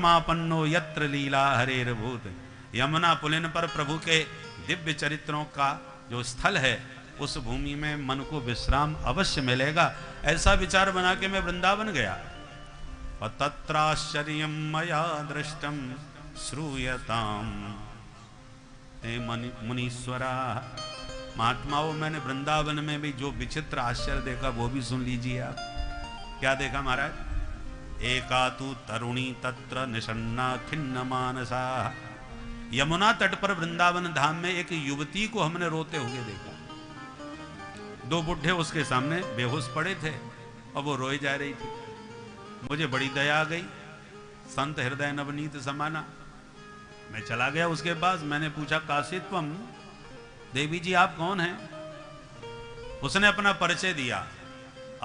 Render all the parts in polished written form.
समापन्नो यत्र लीला हरेर भूत। यमुना पुलिन पर प्रभु के दिव्य चरित्रों का जो स्थल है, उस भूमि में मन को विश्राम अवश्य मिलेगा। ऐसा विचार बना के मैं वृंदावन गया। तत्राश्चर्यं मया दृष्टम श्रूयताम हे मुनीश्वरा। महात्माओं, मैंने वृंदावन में भी जो विचित्र आश्चर्य देखा वो भी सुन लीजिए आप। क्या देखा महाराज? एका तु तरुणी तत्र निषन्ना खिन्न मानसा। यमुना तट पर वृंदावन धाम में एक युवती को हमने रोते हुए देखा। दो बुढ़े उसके सामने बेहोश पड़े थे और वो रोई जा रही थी। मुझे बड़ी दया आ गई, संत हृदय नवनीत समाना। मैं चला गया उसके पास, मैंने पूछा काशित्वम, देवी जी आप कौन हैं? उसने अपना परिचय दिया।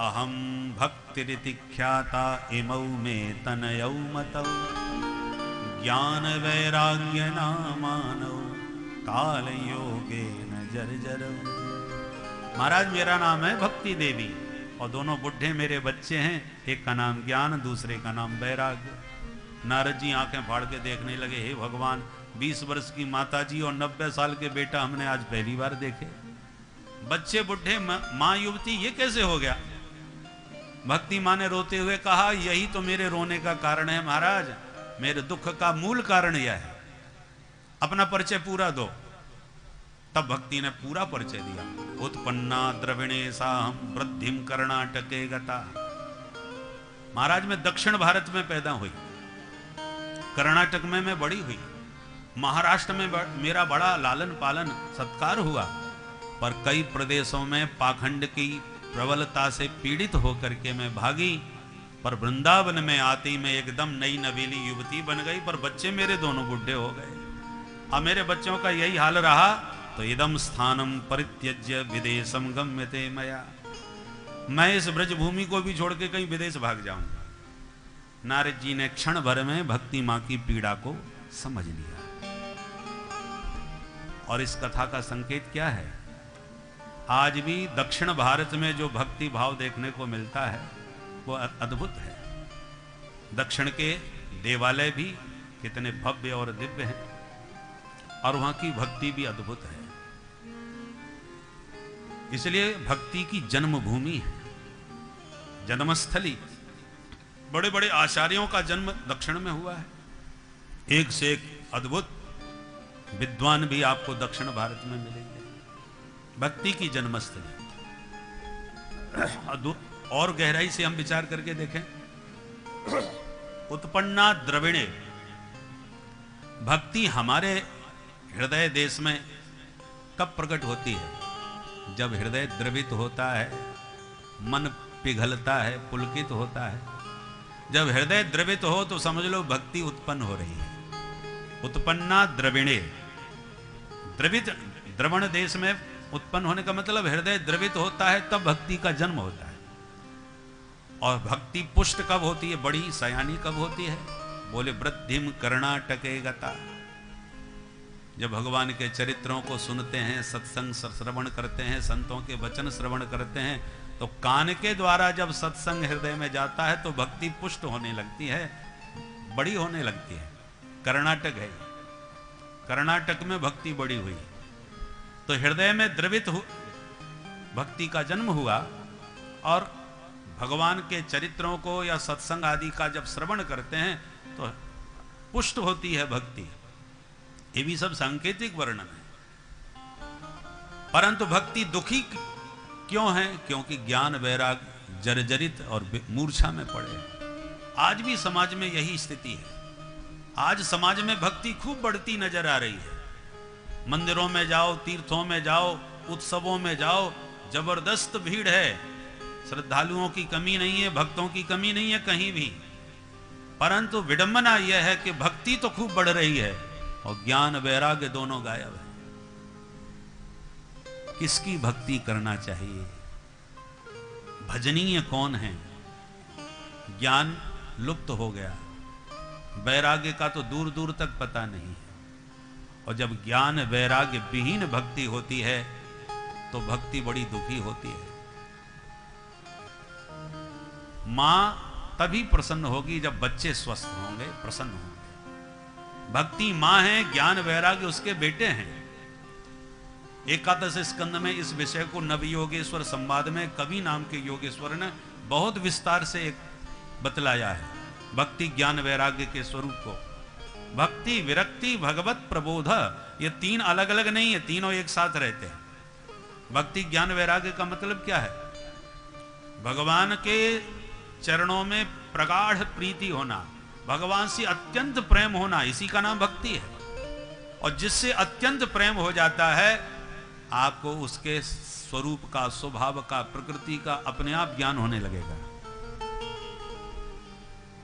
अहम भक्तिरिति ख्याता इमौ में तनयौ मतौ ज्ञान वैराग्य नामानौ काल योगेन जर्जरौ। महाराज मेरा नाम है भक्ति देवी और दोनों बुढ़े मेरे बच्चे हैं। एक का नाम ज्ञान, दूसरे का नाम वैराग्य। नारद जी आंखें फाड़ के देखने लगे, हे भगवान, 20 वर्ष की माता जी और 90 साल के बेटा हमने आज पहली बार देखे। बच्चे बुढ़े, मां युवती, ये कैसे हो गया? भक्ति मां ने रोते हुए कहा, यही तो मेरे रोने का कारण है महाराज, मेरे दुख का मूल कारण यह है। अपना परिचय पूरा दो। तब भक्ति ने पूरा परिचय दिया। उत्पन्ना द्रविणे साहम वृद्धिम कर्णाटके गता। महाराज मैं दक्षिण भारत में पैदा हुई, कर्नाटक में मैं बड़ी हुई, महाराष्ट्र में मेरा बड़ा लालन पालन सत्कार हुआ, पर कई प्रदेशों में पाखंड की प्रबलता से पीड़ित होकर के मैं भागी। पर वृंदावन में आती मैं एकदम नई नवीली युवती बन गई, पर बच्चे मेरे दोनों बुढ़े हो गए। अब मेरे बच्चों का यही हाल रहा तो इदम स्थानम परित्यज्य विदेशम गम्यते मया। मैं इस ब्रज भूमि को भी छोड़ के कहीं विदेश भाग जाऊंगा। नारद जी ने क्षण भर में भक्ति मां की पीड़ा को समझ लिया। और इस कथा का संकेत क्या है? आज भी दक्षिण भारत में जो भक्ति भाव देखने को मिलता है वो अद्भुत है। दक्षिण के देवालय भी कितने भव्य और दिव्य हैं और वहां की भक्ति भी अद्भुत है। इसलिए भक्ति की जन्मभूमि है, जन्मस्थली। बड़े बड़े आचार्यों का जन्म दक्षिण में हुआ है। एक से एक अद्भुत विद्वान भी आपको दक्षिण भारत में मिलेंगे। भक्ति की जन्मस्थली। और गहराई से हम विचार करके देखें। उत्पन्ना द्रविणे, भक्ति हमारे हृदय देश में कब प्रकट होती है? जब हृदय द्रवित होता है, मन पिघलता है, पुलकित होता है। जब हृदय द्रवित हो तो समझ लो भक्ति उत्पन्न हो रही है। उत्पन्ना द्रविणे, द्रवित द्रवण देश में उत्पन्न होने का मतलब हृदय द्रवित होता है, तब भक्ति का जन्म होता है। और भक्ति पुष्ट कब होती है, बड़ी सयानी कब होती है? बोले वृद्धिम कर्णाटके गता। जब भगवान के चरित्रों को सुनते हैं, सत्संग श्रवण करते हैं, संतों के वचन श्रवण करते हैं, तो कान के द्वारा जब सत्संग हृदय में जाता है तो भक्ति पुष्ट होने लगती है, बड़ी होने लगती है। कर्नाटक है, कर्नाटक में भक्ति बड़ी हुई तो हृदय में द्रवित भक्ति का जन्म हुआ। और भगवान के चरित्रों को या सत्संग आदि का जब श्रवण करते हैं तो पुष्ट होती है भक्ति। ये भी सब सांकेतिक वर्णन है। परंतु भक्ति दुखी क्यों है? क्योंकि ज्ञान वैराग जर्जरित और मूर्छा में पड़े। आज भी समाज में यही स्थिति है। आज समाज में भक्ति खूब बढ़ती नजर आ रही है। मंदिरों में जाओ, तीर्थों में जाओ, उत्सवों में जाओ, जबरदस्त भीड़ है। श्रद्धालुओं की कमी नहीं है, भक्तों की कमी नहीं है कहीं भी। परंतु विडंबना यह है कि भक्ति तो खूब बढ़ रही है और ज्ञान वैराग्य दोनों गायब है। किसकी भक्ति करना चाहिए? भजनीय कौन है? ज्ञान लुप्त हो गया, वैराग्य का तो दूर दूर तक पता नहीं है। और जब ज्ञान वैराग्य विहीन भक्ति होती है तो भक्ति बड़ी दुखी होती है। मां तभी प्रसन्न होगी जब बच्चे स्वस्थ होंगे, प्रसन्न होंगे। भक्ति मां है, ज्ञान वैराग्य उसके बेटे हैं। एकादश स्कंद में इस विषय को नवयोगेश्वर संवाद में कवि नाम के योगेश्वर ने बहुत विस्तार से बतलाया है, भक्ति ज्ञान वैराग्य के स्वरूप को। भक्ति विरक्ति भगवत प्रबोध, ये तीन अलग अलग नहीं है, तीनों एक साथ रहते हैं। भक्ति ज्ञान वैराग्य का मतलब क्या है? भगवान के चरणों में प्रगाढ़ प्रीति होना, भगवान से अत्यंत प्रेम होना, इसी का नाम भक्ति है। और जिससे अत्यंत प्रेम हो जाता है, आपको उसके स्वरूप का, स्वभाव का, प्रकृति का अपने आप ज्ञान होने लगेगा।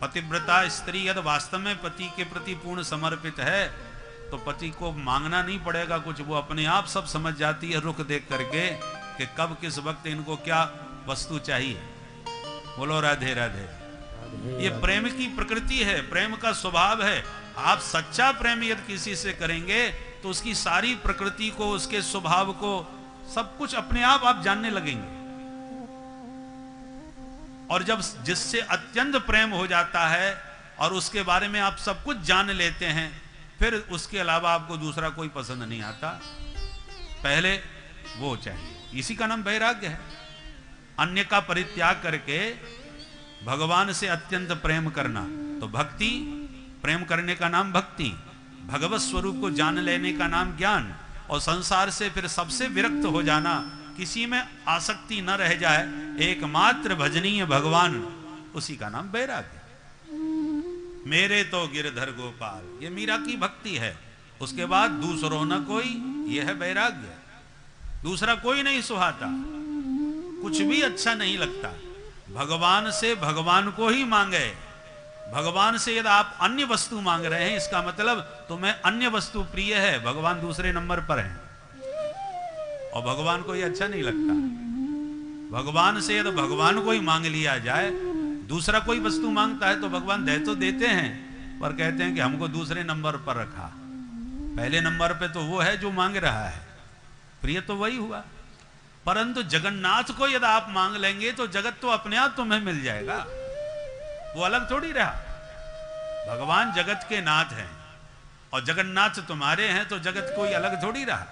पतिव्रता स्त्री यदि वास्तव में पति के प्रति पूर्ण समर्पित है तो पति को मांगना नहीं पड़ेगा कुछ, वो अपने आप सब समझ जाती है रुख देख करके कि कब किस वक्त इनको क्या वस्तु चाहिए। बोलो राधे राधे। ये प्रेम की प्रकृति है, प्रेम का स्वभाव है। आप सच्चा प्रेम यदि किसी से करेंगे तो उसकी सारी प्रकृति को, उसके स्वभाव को, सब कुछ अपने आप जानने लगेंगे। और जब जिससे अत्यंत प्रेम हो जाता है और उसके बारे में आप सब कुछ जान लेते हैं, फिर उसके अलावा आपको दूसरा कोई पसंद नहीं आता, पहले वो चाहिए। इसी का नाम वैराग्य है। अन्य का परित्याग करके भगवान से अत्यंत प्रेम करना, तो भक्ति, प्रेम करने का नाम भक्ति, भगवत स्वरूप को जान लेने का नाम ज्ञान, और संसार से फिर सबसे विरक्त हो जाना, किसी में आसक्ति न रह जाए, एकमात्र भजनीय भगवान, उसी का नाम वैराग्य। मेरे तो गिरधर गोपाल, ये मीरा की भक्ति है। उसके बाद दूसरों न कोई, यह है वैराग्य। दूसरा कोई नहीं सुहाता, कुछ भी अच्छा नहीं लगता। भगवान से भगवान को ही मांगे। भगवान से यदि आप अन्य वस्तु मांग रहे हैं, इसका मतलब तुम्हें अन्य वस्तु प्रिय है, भगवान दूसरे नंबर पर है और भगवान को ये अच्छा नहीं लगता। भगवान से यदि भगवान को ही मांग लिया जाए, दूसरा कोई वस्तु मांगता है तो भगवान दे तो देते हैं, पर कहते हैं कि हमको दूसरे नंबर पर रखा। पहले नंबर पे तो वो है जो मांग रहा है, प्रिय तो वही हुआ। परंतु जगन्नाथ को यदि आप मांग लेंगे तो जगत तो अपने आप तुम्हें मिल जाएगा, वो अलग थोड़ी रहा। भगवान जगत के नाथ हैं और जगन्नाथ तुम्हारे हैं, तो जगत कोई अलग थोड़ी रहा।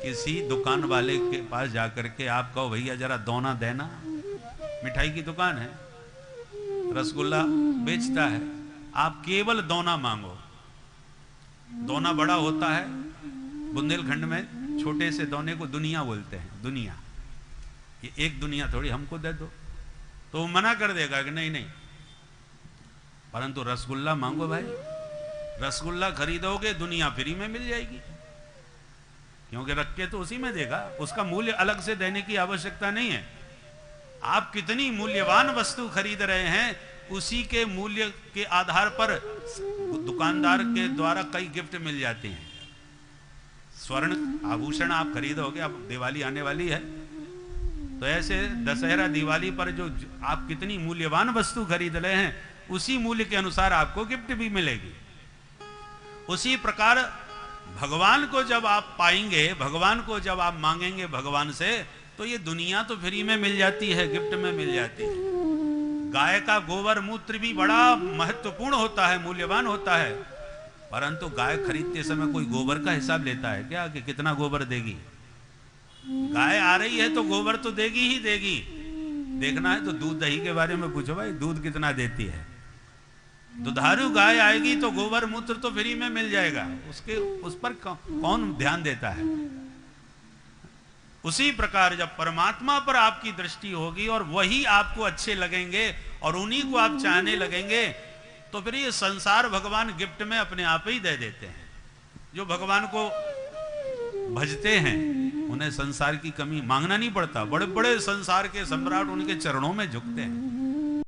किसी दुकान वाले के पास जाकर के आप कहो भैया जरा दोना देना, मिठाई की दुकान है, रसगुल्ला बेचता है, आप केवल दोना मांगो। दोना बड़ा होता है, बुंदेलखंड में छोटे से दोने को दुनिया बोलते हैं। दुनिया, ये एक दुनिया थोड़ी हमको दे दो, तो वो मना कर देगा कि नहीं नहीं। परंतु रसगुल्ला मांगो भाई, रसगुल्ला खरीदोगे दुनिया फ्री में मिल जाएगी, क्योंकि रख के तो उसी में देगा, उसका मूल्य अलग से देने की आवश्यकता नहीं है। आप कितनी मूल्यवान वस्तु खरीद रहे हैं, उसी के मूल्य के आधार पर दुकानदार के द्वारा कई गिफ्ट मिल जाते हैं। स्वर्ण आभूषण आप खरीदोगे, अब दिवाली आने वाली है, तो ऐसे दशहरा दिवाली पर जो आप कितनी मूल्यवान वस्तु खरीद रहे हैं, उसी मूल्य के अनुसार आपको गिफ्ट भी मिलेगी। उसी प्रकार भगवान को जब आप पाएंगे, भगवान को जब आप मांगेंगे भगवान से, तो ये दुनिया तो फ्री में मिल जाती है, गिफ्ट में मिल जाती है। गाय का गोबर मूत्र भी बड़ा महत्वपूर्ण होता है, मूल्यवान होता है, परंतु गाय खरीदते समय कोई गोबर का हिसाब लेता है क्या कि कितना गोबर देगी? गाय आ रही है तो गोबर तो देगी ही देगी। देखना है तो दूध दही के बारे में पूछो भाई, दूध कितना देती है। दुधारू गाय आएगी तो गोबर मूत्र तो फ्री में मिल जाएगा, उसके उस पर कौन ध्यान देता है। उसी प्रकार जब परमात्मा पर आपकी दृष्टि होगी और वही आपको अच्छे लगेंगे और उन्हीं को आप चाहने लगेंगे, तो फिर ये संसार भगवान गिफ्ट में अपने आप ही दे देते हैं। जो भगवान को भजते हैं उन्हें संसार की कमी मांगना नहीं पड़ता। बड़े बड़े संसार के सम्राट उनके चरणों में झुकते हैं।